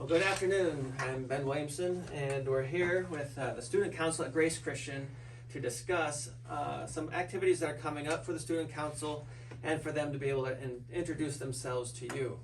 Well, good afternoon. I'm Ben Williamson, and we're here with the Student Council at Grace Christian to discuss some activities that are coming up for the Student Council and for them to be able to introduce themselves to you.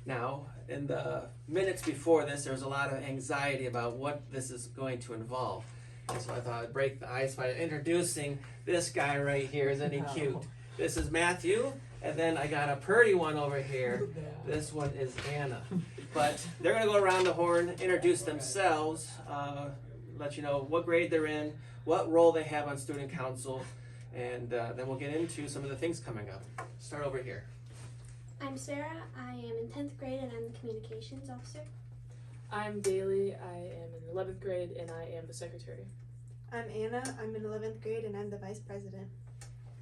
Now, in the minutes before this, there was a lot of anxiety about what this is going to involve. And so I thought I'd break the ice by introducing this guy right here. Isn't he cute? This is Matthew, and then I got a pretty one over here. This one is Anna. But they're going to go around the horn, introduce themselves, let you know what grade they're in, what role they have on Student Council, and then we'll get into some of the things coming up. Start over here. I'm Sarah. I am in 10th grade and I'm the communications officer. I'm Bailey. I am in 11th grade and I am the secretary. I'm Anna. I'm in 11th grade and I'm the vice president.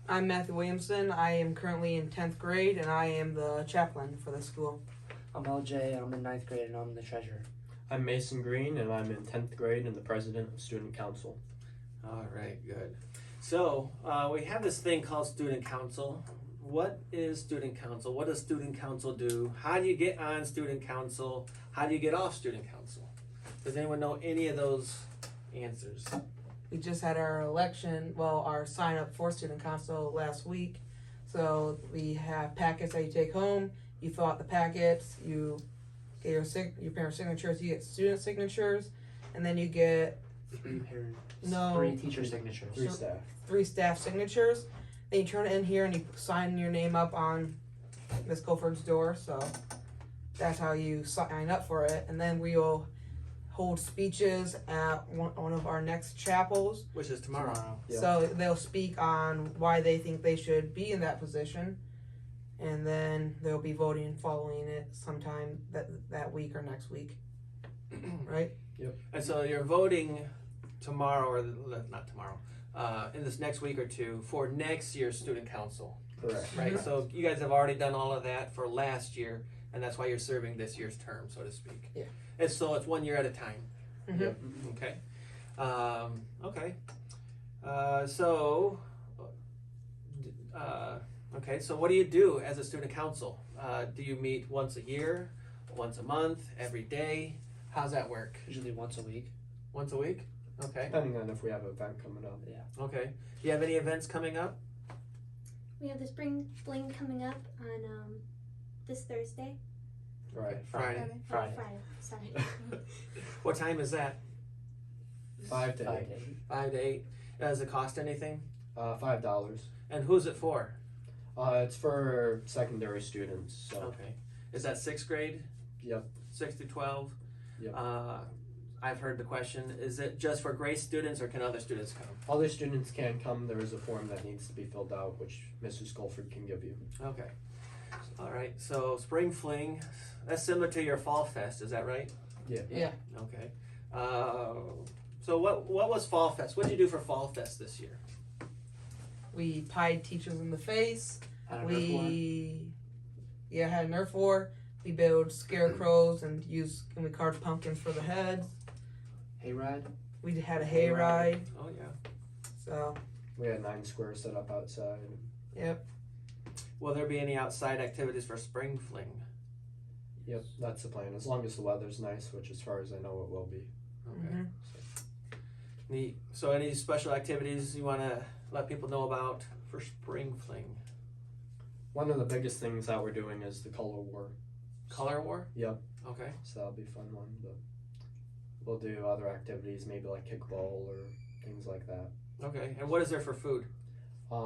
I'm Matthew Williamson. I am currently in 10th grade and I am the chaplain for the school. I'm LJ, I'm in 9th grade and I'm the treasurer. I'm Mason Green and I'm in 10th grade and the president of Student Council. All right, good. So we have this thing called Student Council. What is Student Council? What does Student Council do? How do you get on Student Council? How do you get off Student Council? Does anyone know any of those answers? We just had our our sign up for Student Council last week. So we have packets that you take home. You fill out the packets, you get your parents' signatures, you get student signatures, and then you get 3 parents. No. 3 teacher signatures. 3 staff. 3 staff signatures. Then you turn it in here and you sign your name up on Miss Goldford's door. So that's how you sign up for it. And then we'll hold speeches at one of our next chapels. Which is tomorrow. Yeah. So they'll speak on why they think they should be in that position. And then they'll be voting following it sometime that week or next week. Right? And so you're voting tomorrow, or not tomorrow, in this next week or two for next year's Student Council, Correct. right? So you guys have already done all of that for last year, and that's why you're serving this year's term, so to speak. Yeah. And so it's 1 year at a time. Mm-hmm. Yep. Okay. Okay, so what do you do as a Student Council? Do you meet once a year, once a month, every day? How's that work? Usually once a week. Once a week? Okay. Depending on if we have an event coming up. Yeah. Okay. Do you have any events coming up? We have the Spring Fling coming up on this Thursday. Right. Friday. Oh, Friday. Friday. Sorry. What time is that? 5 to 8. 5 to 8. 5 to 8. Does it cost anything? $5. And who's it for? It's for secondary students. So. Okay. Is that 6th grade? Yep. 6 to 12? Yep. I've heard the question, is it just for Grace students or can other students come? Other students can come. There is a form that needs to be filled out, which Mrs. Goldford can give you. Okay. All right. So Spring Fling, that's similar to your Fall Fest, is that right? Yeah. Yeah. Okay. So what was Fall Fest? What did you do for Fall Fest this year? We pied teachers in the face. At a Nerf war. Had a Nerf war. We built scarecrows and we carved pumpkins for the heads. Hayride. We had a hayride. Oh, yeah. So, We had 9 squares set up outside. yep. Will there be any outside activities for Spring Fling? Yep, that's the plan. As long as the weather's nice, which as far as I know it will be. Okay. Mhm. Neat. So any special activities you want to let people know about for Spring Fling? One of the biggest things that we're doing is the color war. Color War? Yep. Okay. So that'll be a fun one. But we'll do other activities, maybe like kickball or things like that. Okay. And what is there for food? At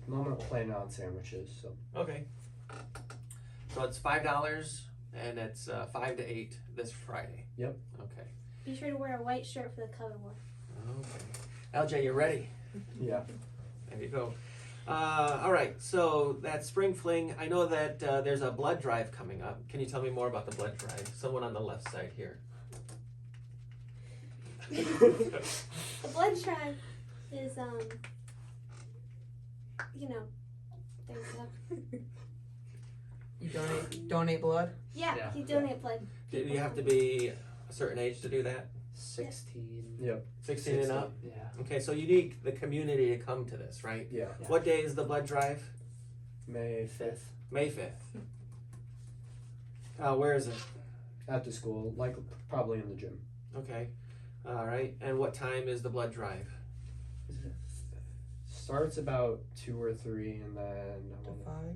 the moment we're planning on sandwiches. So Okay. So it's $5 and it's 5 to 8 this Friday. Yep. Okay. Be sure to wear a white shirt for the color war. Okay. LJ, you ready? yeah. There you go. All right, so that Spring Fling, I know that there's a blood drive coming up. Can you tell me more about the blood drive? Someone on the left side here. The blood drive is there's You donate blood. Yeah. you donate blood. Do you have to be a certain age to do that? 16. Yep. 16 and up? Yeah. Okay, so you need the community to come to this, right? Yeah. Yeah. What day is the blood drive? May 5th. Fifth. May 5th. Where is it? At the school, like probably in the gym. Okay. All right. And what time is the blood drive? Starts about 2 or 3, and then I To wanna, 5.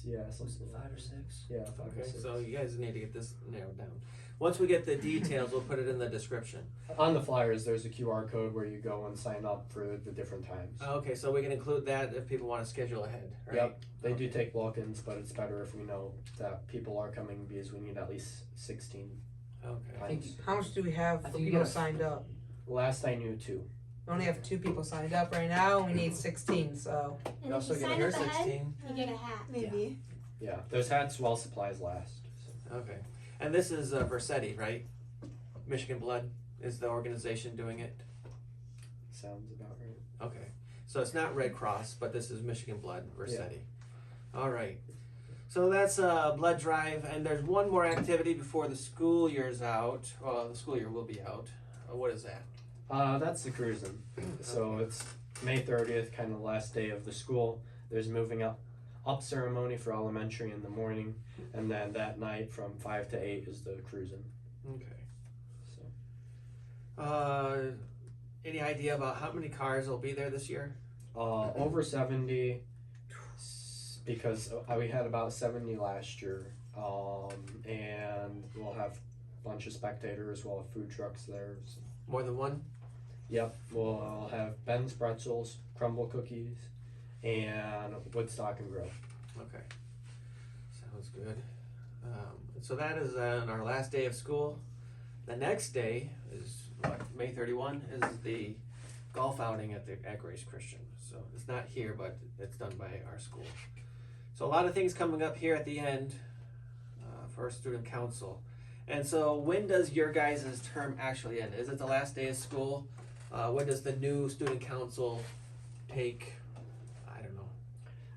yeah, something like 5 or 6. Yeah, 5 or Okay. 6. So you guys need to get this narrowed down. Once we get the details, we'll put it in the description. On the flyers, there's a QR code where you go and sign up for the different times. Okay. So we can include that if people want to schedule ahead, right? Yep. They do Okay. take walk-ins, but it's better if we know that people are coming because we need at least 16 Okay. I think times. How much do we have I for think we people got signed up? Last I knew, 2. We only have 2 people signed up right now, and we need 16, so. And You if also you get a sign Here's up ahead, 16. you get a hat. Maybe. Yeah, those hats while supplies last. So. Okay. And this is Versiti, right? Michigan Blood is the organization doing it. Sounds about right. Okay. So it's not Red Cross, but this is Michigan Blood, Versiti. All right. So that's a blood drive, and there's one more activity before the school year's out. Well, the school year will be out. What is that? That's the cruising. So Okay. it's May 30th, kind of the last day of the school. There's moving up ceremony for elementary in the morning, and then that night from 5 to 8 is the cruising. Okay. So Any idea about how many cars will be there this year? over 70, because we had about 70 last year, and we'll have a bunch of spectators. We'll have food trucks there. So. More than one? Yep, we'll have Ben's Pretzels, Crumble Cookies, and Woodstock and Grill. Okay. Sounds good. So that is on our last day of school. The next day is what, May 31 is the golf outing at Grace Christian. So it's not here, but it's done by our school. So a lot of things coming up here at the end for our student council. And so when does your guys' term actually end? Is it the last day of school? When does the new student council take? I don't know.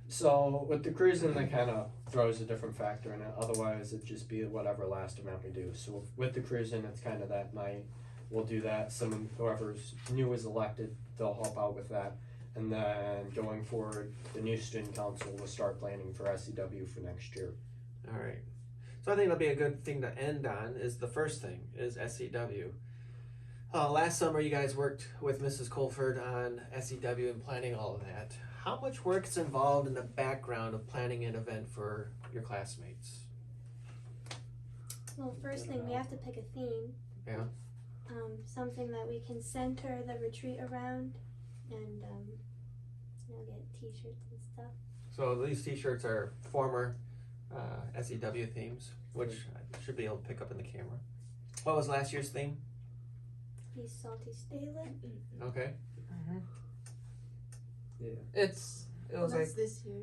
So with the cruising, that kind of throws a different factor in it. Otherwise, it'd just be whatever last amount we do. So with the cruising, it's kind of that night. We'll do that. Whoever's new is elected, they'll help out with that. And then going forward, the new student council will start planning for SEW for next year. All right. So I think it'll be a good thing to end on is the first thing is SEW. Last summer you guys worked with Mrs. Colford on SEW and planning all of that. How much work is involved in the background of planning an event for your classmates? Well, first thing, we have to pick a theme. Yeah. Something that we can center the retreat around and, get t-shirts and stuff. So these t-shirts are former SEW themes, which I should be able to pick up in the camera. What was last year's theme? Be salty, stay lit. Okay. It was That's like, this year.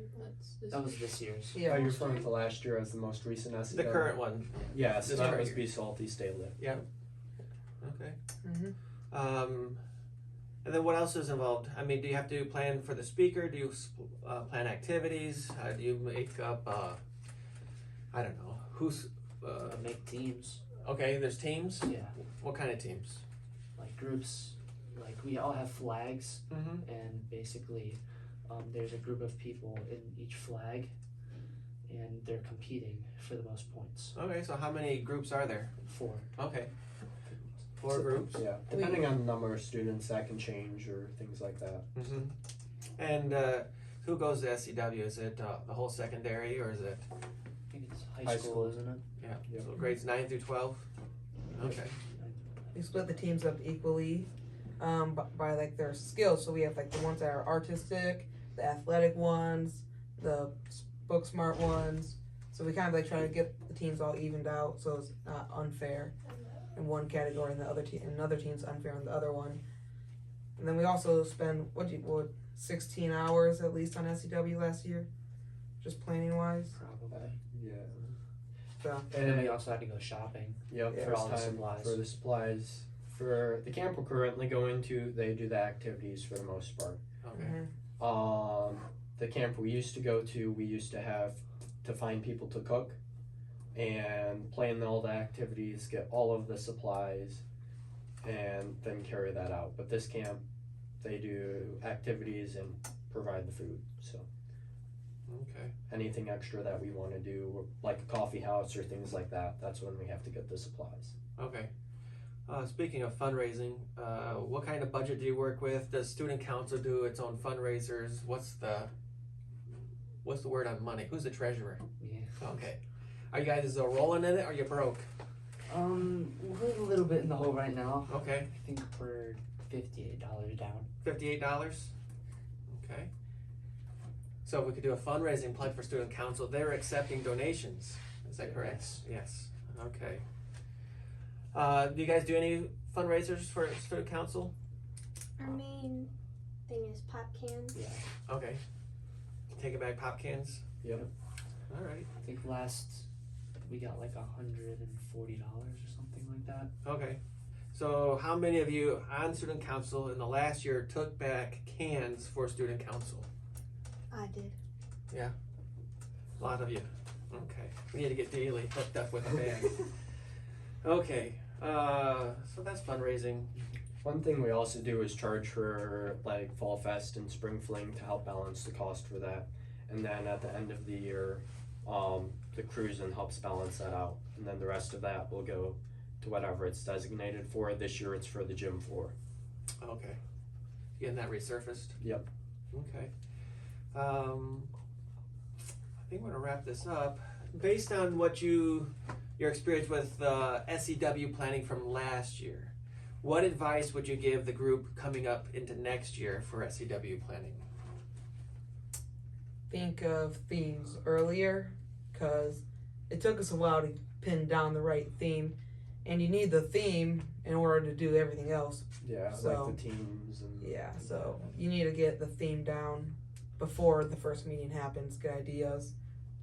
That was this year's. yeah. Are you referring to last year as the most recent SEW? The current one. Yeah, so This that current was year. Be Salty, Stay Lit. Okay. Mhm. And then what else is involved? I mean, do you have to plan for the speaker? Do you plan activities? Do you make up, I don't know, who's, Make teams. okay, there's teams? Yeah. What kind of teams? Like groups. Like we all have flags, Mm-hmm. and basically, there's a group of people in each flag, and they're competing for the most points. Okay, so how many groups are there? 4. Okay, 4 So- groups. Yeah, depending on the number of students, that can change or things like that. Mm-hmm. And who goes to SEW? Is it the whole secondary or is it, I think it's high High school, school. isn't it? yeah, Yep. so grades 9 through 12? Okay. We split the teams up equally by like their skills. So we have like the ones that are artistic, the athletic ones, the book smart ones. So we kind of like try to get the teams all evened out so it's not unfair in one category and the other another team's unfair in the other one. And then we also spend 16 hours at least on SEW last year, just planning wise. Probably. Yeah. So And then we also had to go shopping. Yep, Yeah. For first all the time supplies. for the supplies. For the camp we're currently going to, they do the activities for the most part. Okay. The camp we used to go to, we used to have to find people to cook and plan all the activities, get all of the supplies, and then carry that out. But this camp, they do activities and provide the food. So Okay. Anything extra that we want to do, like a coffee house or things like that, that's when we have to get the supplies. Okay. Speaking of fundraising, what kind of budget do you work with? Does student council do its own fundraisers? What's the word on money? Who's the treasurer? Yeah. Okay. Are you guys rolling in it, or are you broke? We're a little bit in the hole right now. Okay. I think we're $58 down. $58? Okay. So if we could do a fundraising plug for student council, they're accepting donations. Is that correct? Yes. Okay. Do you guys do any fundraisers for student council? Our main thing is pop cans. Yeah. Okay. Take it back pop cans? Yep. All right. I think we got like $140 or something like that. Okay. So how many of you on student council in the last year took back cans for student council? I did. A lot of you. Okay. We need to get Daily hooked up with a bag. Okay. So that's fundraising. One thing we also do is charge for like Fall Fest and Spring Fling to help balance the cost for that. And then at the end of the year, the cruising helps balance that out. And then the rest of that will go to whatever it's designated for. This year it's for the gym floor. Okay. Getting that resurfaced? Yep. Okay. I think we're gonna wrap this up. Based on what your experience with SEW planning from last year, what advice would you give the group coming up into next year for SEW planning? Think of themes earlier, because it took us a while to pin down the right theme, and you need the theme in order to do everything else. Yeah, So- like the teams and Yeah, so you need to get the theme down before the first meeting happens, get ideas,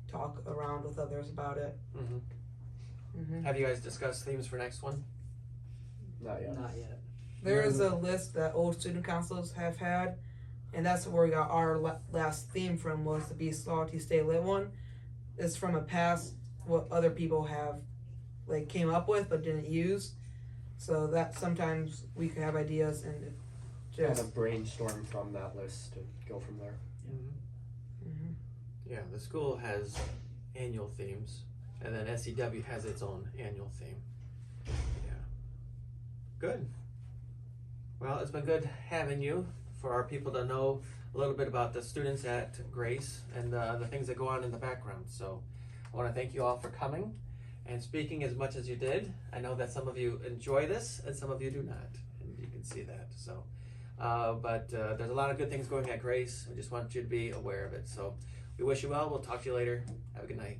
talk around with others about it. Have you guys discussed themes for next one? not yet. Not yet. There is a list that old student councils have had, and that's where we got our last theme from, was the Be Salty Stay Lit one. It's from a past, what other people have like came up with but didn't use. So that sometimes we could have ideas and it Kind just of brainstorm from that list to go from there. Mhm. Yeah, the school has annual themes, and then SEW has its own annual theme. Yeah. Good. Well, it's been good having you, for our people to know a little bit about the students at Grace and the things that go on in the background. So I want to thank you all for coming and speaking as much as you did. I know that some of you enjoy this and some of you do not, and you can see that. So, but there's a lot of good things going at Grace. We just want you to be aware of it. So we wish you well. We'll talk to you later. Have a good night.